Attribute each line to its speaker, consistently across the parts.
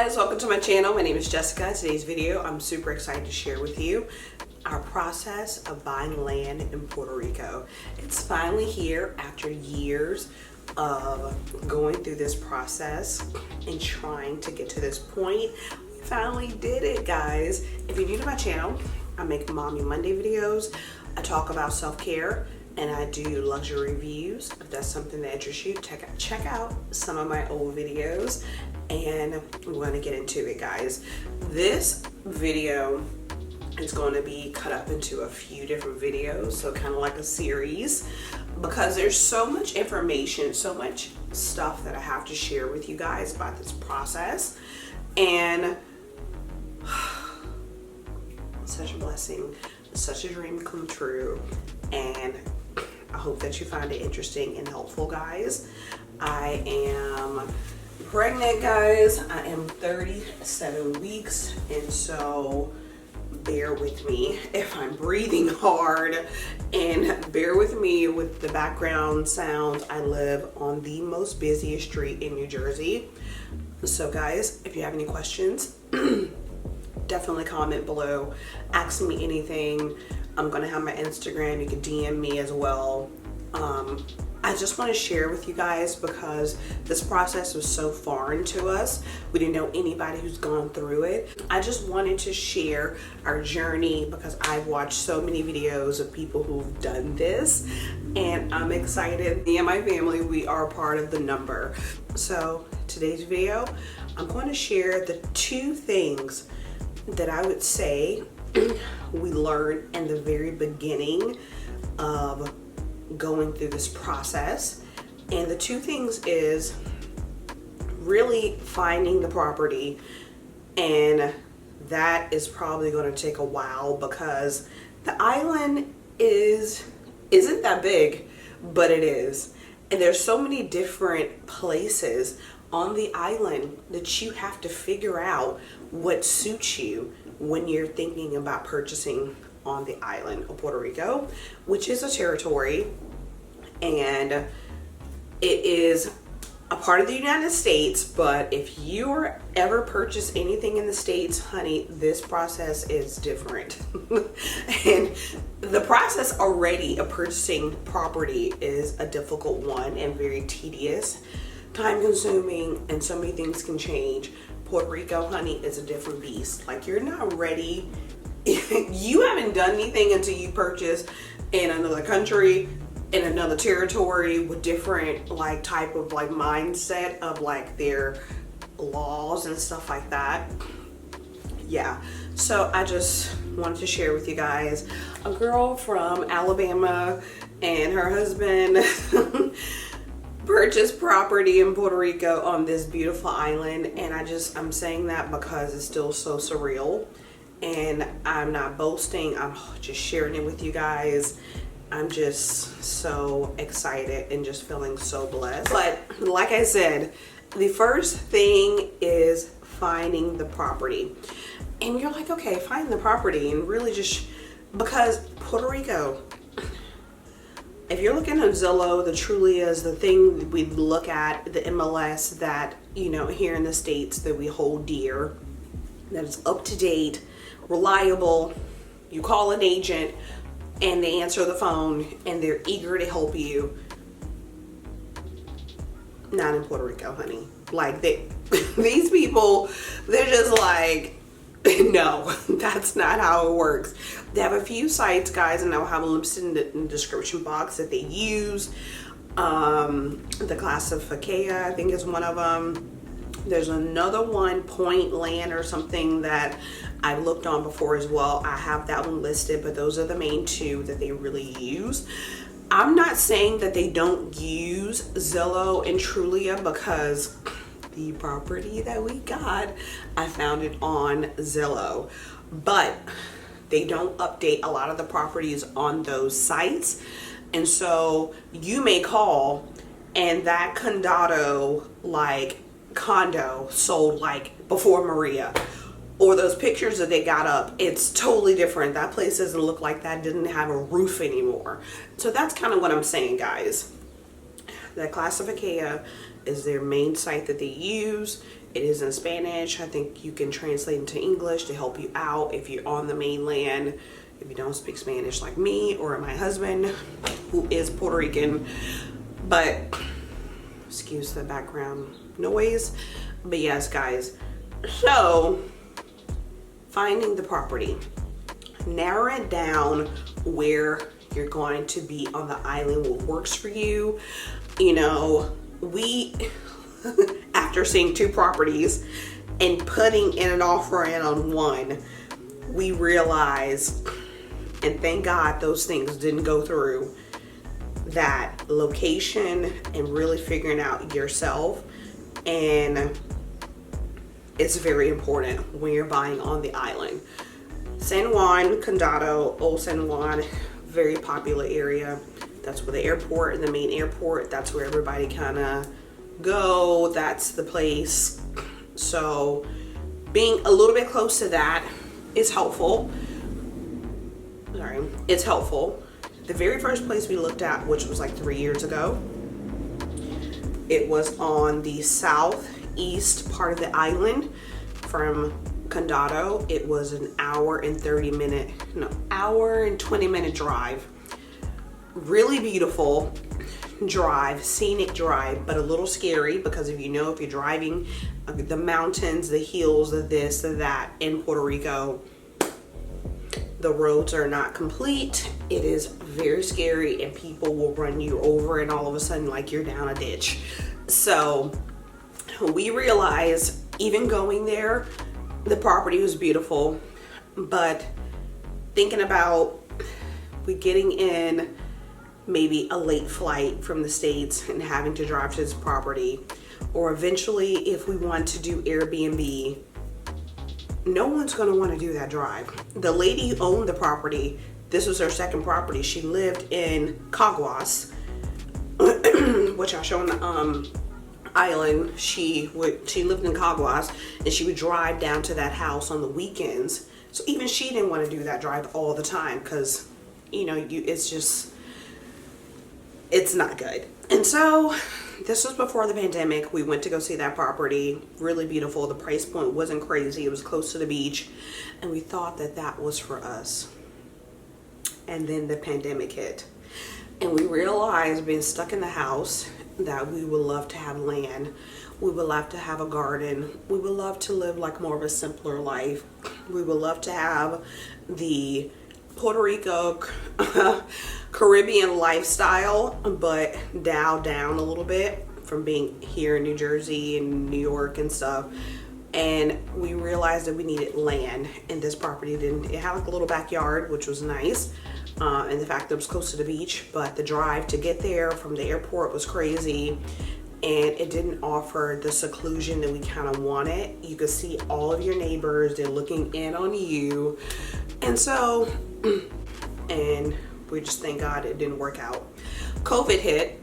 Speaker 1: guys, welcome to my channel. My name is Jessica. Today's video, I'm super excited to share with you our process of buying land in Puerto Rico. It's finally here after years of going through this process and trying to get to this point. We finally did it, guys. If you're new to my channel, I make Mommy Monday videos. I talk about self-care and I do luxury reviews. If that's something that interests you, check out some of my old videos, and we're going to get into it, guys. This video is going to be cut up into a few different videos, so kind of like a series, because there's so much information, so much stuff that I have to share with you guys about this process, and such a blessing, such a dream come true, and I hope that you find it interesting and helpful, guys. I am pregnant, guys. I am 37 weeks, and so bear with me if I'm breathing hard, and bear with me with the background sounds. I live on the most busiest street in New Jersey. So guys, if you have any questions, definitely comment below. Ask me anything. I'm gonna have my Instagram. You can DM me as well. I just want to share with you guys because this process was so foreign to us. We didn't know anybody who's gone through it. I just wanted to share our journey because I've watched so many videos of people who've done this, and I'm excited. Me and my family, we are part of the number. So today's video, I'm going to share the two things that I would say we learned in the very beginning of going through this process. And the two things is really finding the property, and that is probably going to take a while because the island isn't that big, but it is, and there's so many different places on the island that you have to figure out what suits you when you're thinking about purchasing on the island of Puerto Rico, which is a territory, and it is a part of the United States. But if you ever purchase anything in the States, honey, this process is different. And the process already of purchasing property is a difficult one and very tedious, time consuming, and so many things can change. Puerto Rico, honey, is a different beast. Like, you're not ready. You haven't done anything until you purchase in another country, in another territory, with different like type of like mindset of like their laws and stuff like that. Yeah, so I just wanted to share with you guys, a girl from Alabama and her husband purchased property in Puerto Rico on this beautiful island, and I'm saying that because it's still so surreal, and I'm not boasting, I'm just sharing it with you guys. I'm just so excited and just feeling so blessed. But like I said, the first thing is finding the property. And you're like, okay, find the property, and really just because Puerto Rico, if you're looking at Zillow, the Trulias, the thing we look at, the MLS that, you know, here in the States that we hold dear, that is up to date, reliable, you call an agent and they answer the phone and they're eager to help you. Not in Puerto Rico, honey. Like, these people, they're just like, no, that's not how it works. They have a few sites, guys, and I'll have them listed in the description box that they use. The Classifica, I think, is one of them. There's another one, Point Land or something, that I've looked on before as well. I have that one listed, but those are the main two that they really use. I'm not saying that they don't use Zillow and Trulia, because the property that we got, I found it on Zillow, but they don't update a lot of the properties on those sites. And so you may call and that condado, like condo, sold like before Maria, or those pictures that they got up, it's totally different. That place doesn't look like that, didn't have a roof anymore. So that's kind of what I'm saying, guys. The Classifica is their main site that they use. It is in Spanish. I think you can translate into English to help you out if you're on the mainland, if you don't speak Spanish like me or my husband, who is Puerto Rican. But excuse the background noise. But yes, guys, so finding the property, narrow it down where you're going to be on the island, what works for you. You know, we after seeing 2 properties and putting in an offer in on one, we realized, and thank God those things didn't go through, that location and really figuring out yourself, and it's very important when you're buying on the island. San Juan, Condado, Old San Juan, very popular area. That's where the airport and the main airport, that's where everybody kind of go. That's the place. So being a little bit close to that is helpful. Sorry, it's helpful. The very first place we looked at, which was like 3 years ago, it was on the southeast part of the island from Condado. It was an hour and 20-minute drive. Really beautiful drive, scenic drive, but a little scary because if you're driving the mountains, the hills, the this, the that in Puerto Rico, the roads are not complete. It is very scary and people will run you over and all of a sudden like you're down a ditch. So we realized even going there, the property was beautiful, but thinking about we getting in maybe a late flight from the States and having to drive to this property, or eventually if we want to do Airbnb, no one's going to want to do that drive. The lady who owned the property, this was her second property. She lived in Caguas, which I show on the island. She lived in Caguas and she would drive down to that house on the weekends. So even she didn't want to do that drive all the time because, it's not good. And so this was before the pandemic. We went to go see that property. Really beautiful. The price point wasn't crazy. It was close to the beach. And we thought that that was for us. And then the pandemic hit. And we realized, being stuck in the house, that we would love to have land. We would love to have a garden. We would love to live like more of a simpler life. We would love to have the Puerto Rico Caribbean lifestyle, but dialed down a little bit from being here in New Jersey and New York and stuff. And we realized that we needed land, and this property it had like a little backyard, which was nice, and the fact that it was close to the beach, but the drive to get there from the airport was crazy, and it didn't offer the seclusion that we kind of wanted. You could see all of your neighbors, they're looking in on you, and so and we just thank God it didn't work out. COVID hit.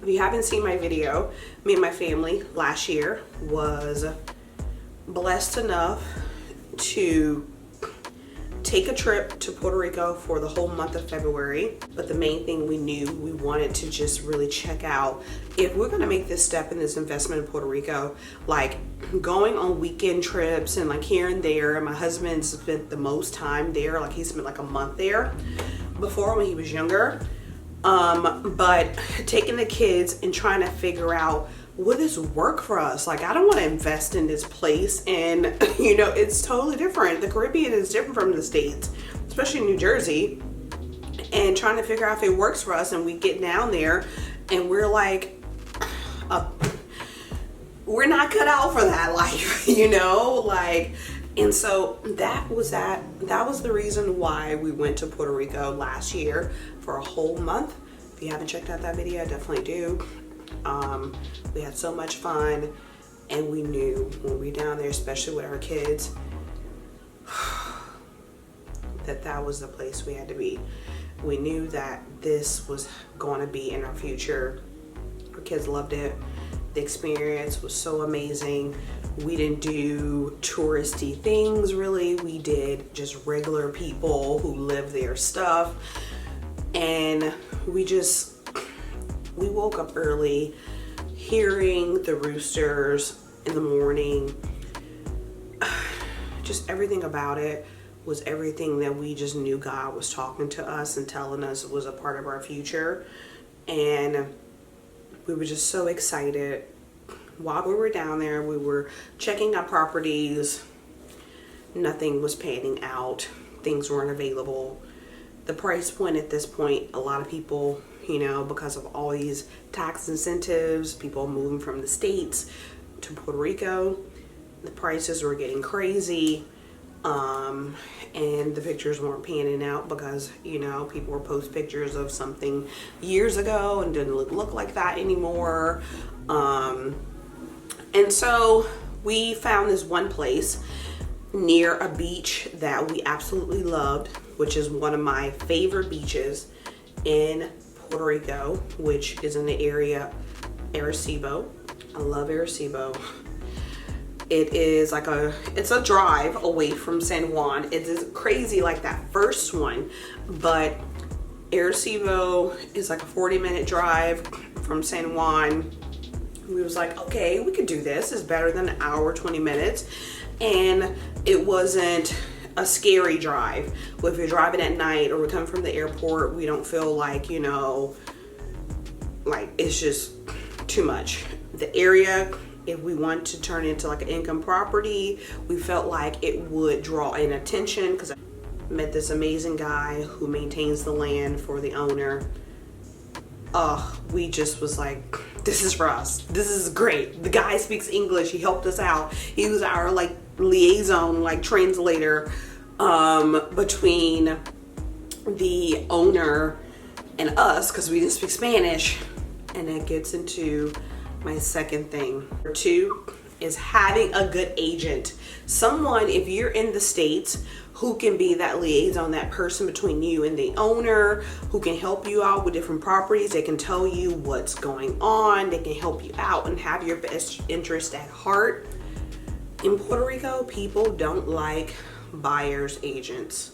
Speaker 1: If you haven't seen my video, me and my family last year was blessed enough to take a trip to Puerto Rico for the whole month of February. But the main thing, we knew we wanted to just really check out if we're going to make this step in this investment in Puerto Rico, like going on weekend trips and like here and there. And my husband spent the most time there, like he spent like a month there before when he was younger. But taking the kids and trying to figure out, will this work for us? Like, I don't want to invest in this place, and it's totally different. The Caribbean is different from the States, especially New Jersey, and trying to figure out if it works for us. And we get down there and we're like, we're not cut out for that life, and so that was the reason why we went to Puerto Rico last year for a whole month. If you haven't checked out that video, definitely do. We had so much fun, and we knew when we were down there, especially with our kids, that was the place we had to be. We knew that this was going to be in our future. Our kids loved it. The experience was so amazing. We didn't do touristy things really. We did just regular people who live their stuff, and we woke up early hearing the roosters in the morning. Just everything about it was everything that we just knew God was talking to us and telling us was a part of our future. And we were just so excited. While we were down there, we were checking out properties. Nothing was panning out. Things weren't available. The price point at this point, a lot of people, you know, because of all these tax incentives, people moving from the States to Puerto Rico, the prices were getting crazy. And the pictures weren't panning out because, you know, people were post pictures of something years ago and didn't look like that anymore. And so we found this one place near a beach that we absolutely loved, which is one of my favorite beaches in Puerto Rico, which is in the area Arecibo. I love Arecibo. It is like it's a drive away from San Juan. It is crazy like that first one, but Arecibo is like a 40-minute drive from San Juan. We was like, okay, we could do this. It's better than an hour, 20 minutes. And it wasn't a scary drive. If you're driving at night or we come from the airport, we don't feel like, you know, like it's just too much. The area, if we want to turn into like an income property, we felt like it would draw in attention because I met this amazing guy who maintains the land for the owner. We just was like, this is for us. This is great. The guy speaks English. He helped us out. He was our like liaison, like translator between the owner and us because we didn't speak Spanish. And that gets into my second thing. Number 2 is having a good agent. Someone, if you're in the States, who can be that liaison, that person between you and the owner, who can help you out with different properties. They can tell you what's going on. They can help you out and have your best interest at heart. In Puerto Rico, people don't like buyer's agents.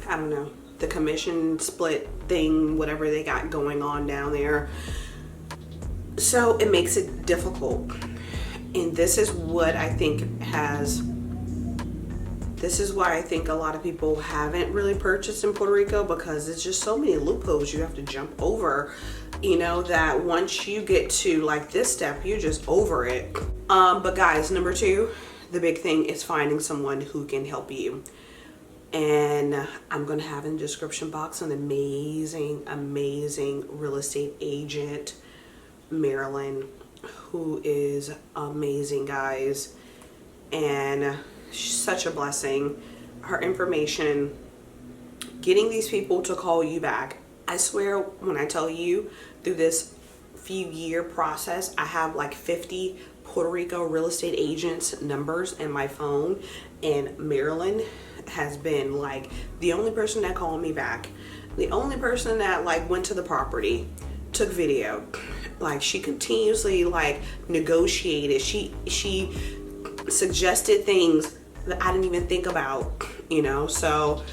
Speaker 1: I don't know. The commission split thing, whatever they got going on down there. So it makes it difficult. And this is what I think this is why I think a lot of people haven't really purchased in Puerto Rico, because it's just so many loopholes you have to jump over, you know, that once you get to like this step, you're just over it. But guys, number 2, the big thing is finding someone who can help you. And I'm gonna have in the description box an amazing real estate agent, Marilyn, who is amazing, guys, and she's such a blessing. Her information, getting these people to call you back. I swear when I tell you, through this few year process, I have like 50 Puerto Rico real estate agents numbers in my phone, and Marilyn has been like the only person that called me back, the only person that like went to the property, took video. Like she continuously like negotiated. She suggested things that I didn't even think about, you know. So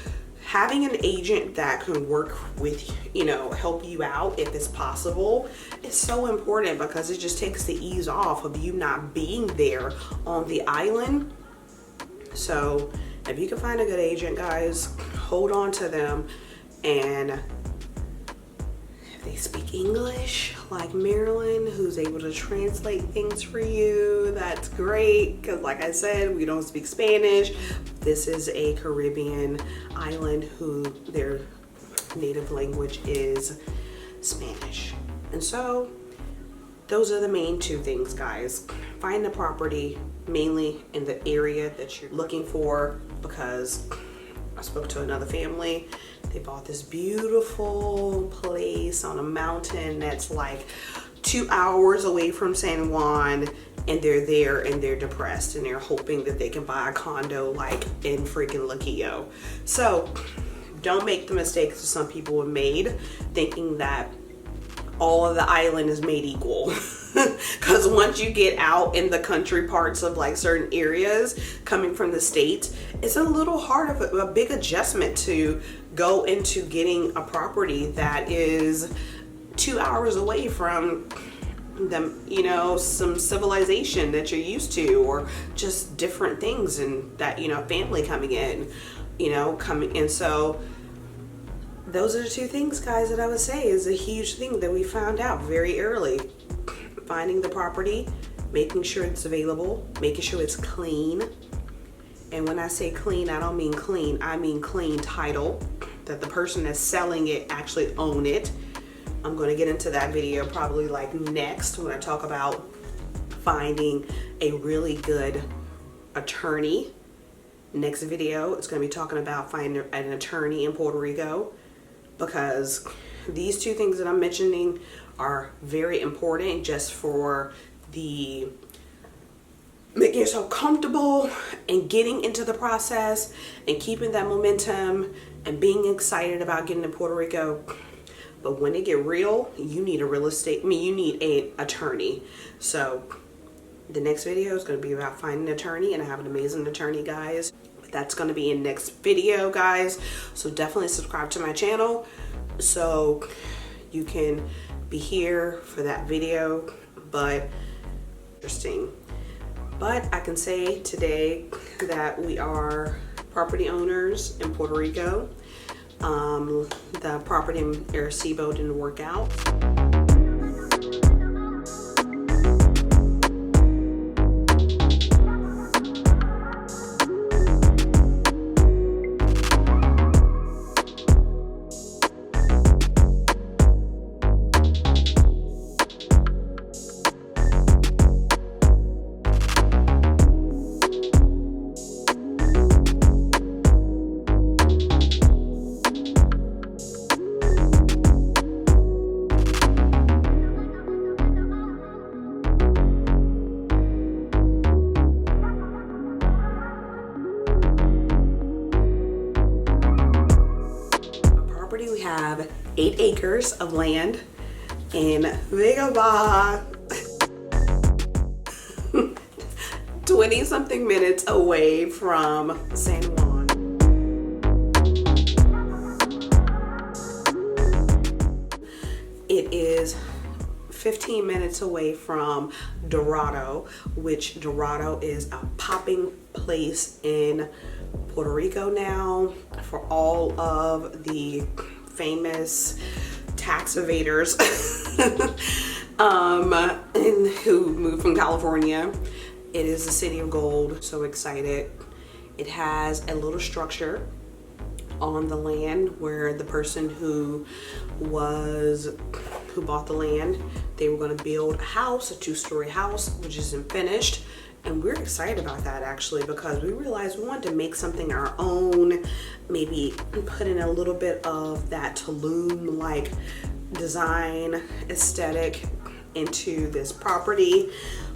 Speaker 1: having an agent that can work with, you know, help you out if it's possible, is so important, because it just takes the ease off of you not being there on the island. So if you can find a good agent, guys, hold on to them. And if they speak English, like Marilyn, who's able to translate things for you, that's great. Because like I said, we don't speak Spanish. This is a Caribbean island who their native language is Spanish. And so those are the main 2 things, guys. Find the property mainly in the area that you're looking for, because I spoke to another family. They bought this beautiful place on a mountain that's like 2 hours away from San Juan, and they're there and they're depressed and they're hoping that they can buy a condo like in freaking Loquillo. So don't make the mistakes that some people have made, thinking that all of the island is made equal. Because once you get out in the country parts of like certain areas coming from the States, it's a little hard of a big adjustment to go into getting a property that is 2 hours away from them, you know, some civilization that you're used to, or just different things, and that, you know, family coming in, you know, coming in. So those are the two things, guys, that I would say is a huge thing that we found out very early. Finding the property, making sure it's available, making sure it's clean. And when I say clean, I don't mean clean, I mean clean title, that the person that's selling it actually own it. I'm going to get into that video probably like next when I talk about finding a really good attorney. Next video, it's going to be talking about finding an attorney in Puerto Rico, because these two things that I'm mentioning are very important just for the making yourself comfortable and getting into the process and keeping that momentum and being excited about getting to Puerto Rico. But when it get real, you need a you need an attorney. So the next video is going to be about finding an attorney, and I have an amazing attorney, guys. That's going to be in next video, guys. So definitely subscribe to my channel so you can be here for that video. But interesting. But I can say today that we are property owners in Puerto Rico. The property in Arecibo didn't work out. We have 8 acres of land in Vega Baja, 20 something minutes away from San Juan. It is 15 minutes away from Dorado, which Dorado is a popping place in Puerto Rico now for all of the famous tax evaders and who moved from California. It is the city of gold. So excited. It has a little structure on the land where the person who bought the land, they were going to build a house, a 2-story house, which isn't finished. And we're excited about that, actually, because we realized we wanted to make something our own, maybe put in a little bit of that Tulum-like design aesthetic into this property.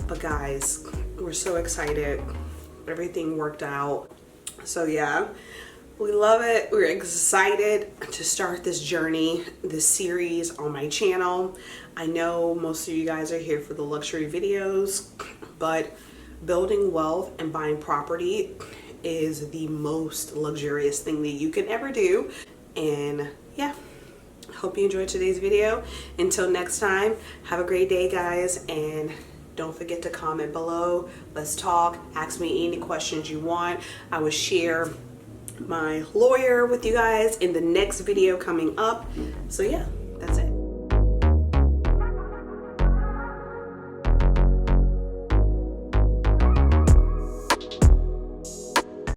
Speaker 1: But guys, we're so excited. Everything worked out. So yeah, we love it. We're excited to start this journey, this series on my channel. I know most of you guys are here for the luxury videos, but building wealth and buying property is the most luxurious thing that you can ever do. And yeah, hope you enjoyed today's video. Until next time, have a great day, guys, and don't forget to comment below. Let's talk. Ask me any questions you want. I will share my lawyer with you guys in the next video coming up. So yeah.